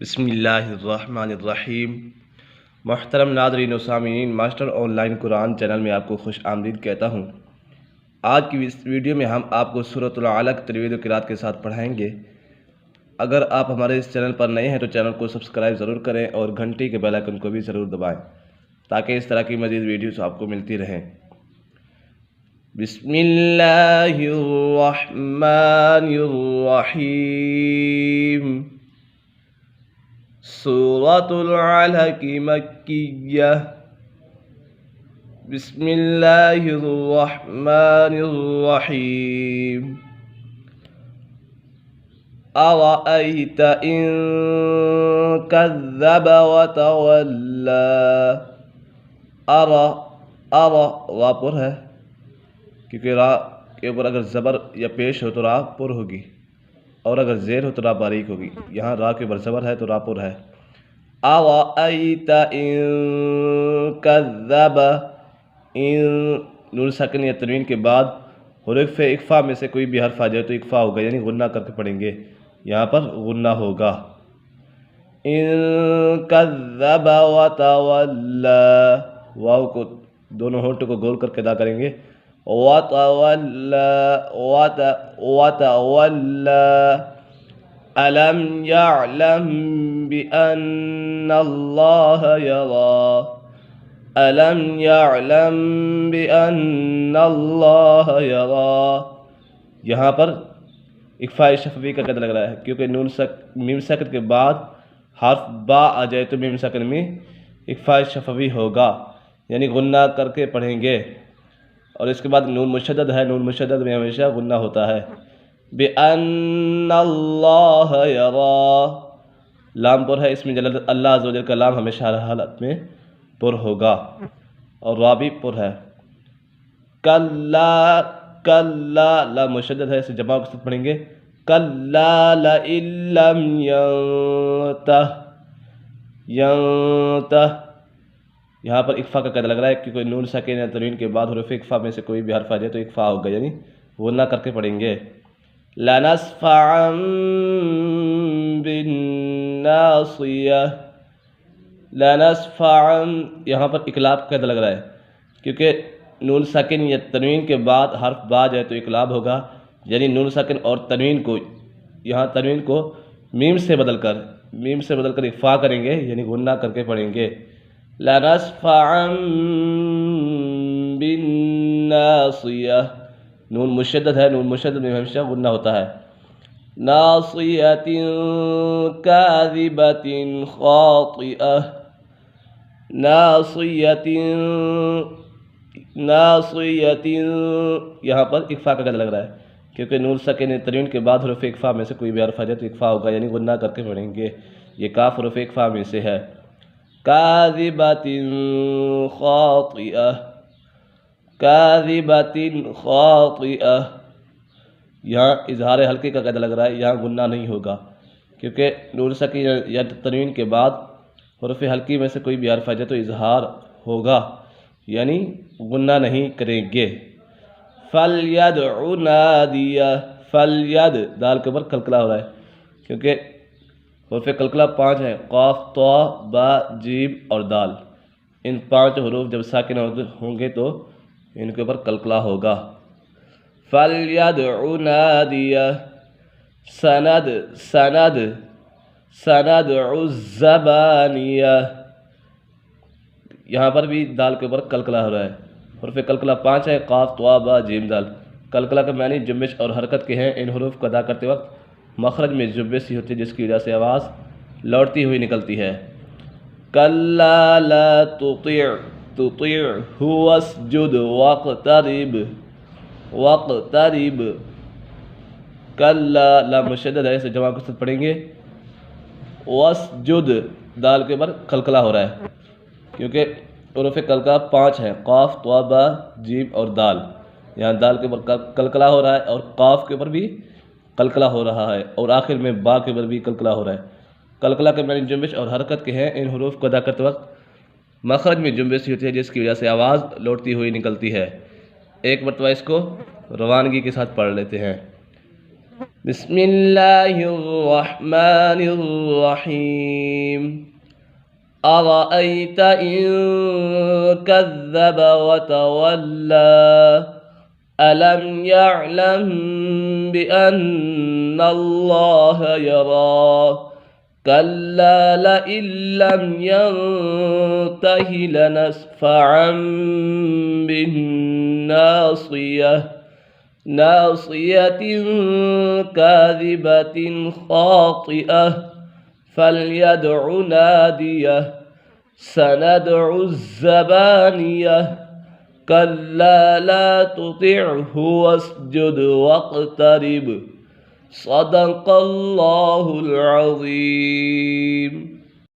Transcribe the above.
بسم اللہ الرحمن الرحیم۔ محترم ناظرین و سامعین، master on line Quran channel میں آپ کو خوش آمدید کہتا ہوں۔ آج کی اس ویڈیو میں ہم آپ کو سورۃ العلق تجوید و قرات کے ساتھ پڑھائیں گے۔ اگر آپ ہمارے اس چینل پر نئے ہیں تو چینل کو سبسکرائب ضرور کریں اور گھنٹی کے بیل آئیکن کو بھی ضرور دبائیں تاکہ اس طرح کی مزید ویڈیوز آپ کو ملتی رہیں۔ بسم اللہ الرحمن الرحیم۔ سورۃ العلق مکیہ۔ بسم اللہ الرحمن الرحیم۔ ارأیت ان کذب وتولی۔ را پر ہے کیونکہ را کے اوپر اگر زبر یا پیش ہو تو را پر ہوگی، اور اگر زیر ہو تو را باریک ہوگی۔ یہاں را کے اوپر زبر ہے تو را پر ہے۔ ارأیت ان کذب، ان نون ساکن یا تنوین کے بعد حروف اکفا میں سے کوئی بھی حرف آ جائے تو اکفا ہوگا، یعنی غنہ کر کے پڑھیں گے، یہاں پر غنہ ہوگا۔ ان کذب وتولی، واو کو دونوں ہونٹوں کو گول کر کے ادا کریں گے۔ وتولی الم یعلم بأن اللہ یری۔ الم یعلم بأن اللہ یری، یہاں پر اکفاء شفوی کا قید لگ رہا ہے کیونکہ میم ساکن کے بعد حرف با آ جائے تو میم ساکن میں اکفاء شفوی ہوگا، یعنی غنہ کر کے پڑھیں گے۔ اور اس کے بعد نون مشدد ہے، نون مشدد میں ہمیشہ غنہ ہوتا ہے۔ بِأَنَّ اللَّهَ يَرَى، لام پر ہے، اس میں جلالت اللہ عز و جل کا لام ہمیشہ ہر حالت میں پر ہوگا، اور را بھی پر ہے۔ کلا، کلا، لام مشدد ہے، اسے جمع کے ساتھ پڑھیں گے۔ کلا لئن لم ينتہ، ینتہ، یہاں پر اکفا کا قید لگ رہا ہے کیونکہ نون ساکن یا تنوین کے بعد حروف اکفا میں سے کوئی بھی حرف آ جائے تو اکفا ہوگا، یعنی غنہ کر کے پڑھیں گے۔ لنسفعا بالناصیہ، لنسفعا، یہاں پر اقلاب کا قید لگ رہا ہے کیونکہ نون ساکن یا تنوین کے بعد حرف با جائے تو اقلاب ہوگا، یعنی نون ساکن اور تنوین کو، یہاں تنوین کو میم سے بدل کر اخفا کریں گے، یعنی غنہ کر کے پڑھیں گے۔ لنسفعا بالناصیہ، نون مشدد ہے، نون مشدد میں ہمیشہ غنہ ہوتا ہے۔ ناصیۃ کاذبۃ خاطئہ، ناصیۃ، ناصیۃ، یہاں پر اکفا کا قید لگ رہا ہے کیونکہ نون ساکن تنوین کے بعد حروف اکفا میں سے کوئی بھی حرف آ جائے تو اکفا ہوگا، یعنی غنہ کر کے پڑھیں گے۔ یہ کاف حروف اکفا میں سے ہے۔ کاذبۃ خاطئہ، کاذبۃ خاطئہ، یہاں اظہار حلقے کا قید لگ رہا ہے، یہاں غنہ نہیں ہوگا کیونکہ نون ساکن یا تنوین کے بعد حروف حلقی میں سے کوئی بھی حرف آ جائے تو اظہار ہوگا، یعنی غنہ نہیں کریں گے۔ فَلْيَدْعُ نَادِيَهْ، فَلْيَدْ، دال کے اوپر قلقلہ ہو رہا ہے کیونکہ حروف قلقلہ 5 ہیں، قاف، طا، با، جیم اور دال۔ ان 5 حروف جب ساکن ہوں گے تو ان کے اوپر قلقلہ ہوگا۔ فَلْيَدْعُ نَادِيَهْ، سَنَدْ، سَنَدْ، سَنَدْعُ الزَّبَانِيَةَ، یہاں پر بھی دال کے اوپر قلقلہ ہو رہا ہے۔ حروف قلقلہ 5 ہیں، قاف، طا، با، جیم، دال۔ قلقلہ کا معنی جنبش اور حرکت کے ہیں۔ ان حروف کو ادا کرتے وقت مخرج میں جنبش سی ہوتی ہے جس کی وجہ سے آواز لوٹتی ہوئی نکلتی ہے۔ کلا لا تطعہ واسجد واقترب، واقترب، کلا، لام مشدد ہے، اسے جمع کے ساتھ پڑھیں گے۔ واسجد، دال کے اوپر قلقلہ ہو رہا ہے کیونکہ حروف قلقلہ 5 ہیں، قاف، طا، با، جیم اور دال۔ یہاں دال کے اوپر قلقلہ ہو رہا ہے اور قاف کے اوپر بھی قلقلہ ہو رہا ہے اور آخر میں با کے اوپر بھی قلقلہ ہو رہا ہے۔ قلقلہ کے معنی جنبش اور حرکت کے ہیں۔ ان حروف کو ادا کرتے وقت مخرج میں جنبش ہوتی ہے جس کی وجہ سے آواز لوٹتی ہوئی نکلتی ہے۔ ایک مرتبہ اس کو روانگی کے ساتھ پڑھ لیتے ہیں۔ بسم الله الرحمن الرحيم أرأيت إن كذب وتولى ألم يعلم بأن الله يرى كلا لئن لم ينته لنسفعا بالناصية كاذبة خاطئة فليدع ناديه سندع الزبانية كلا لا تطعه واسجد واقترب صدق الله العظيم.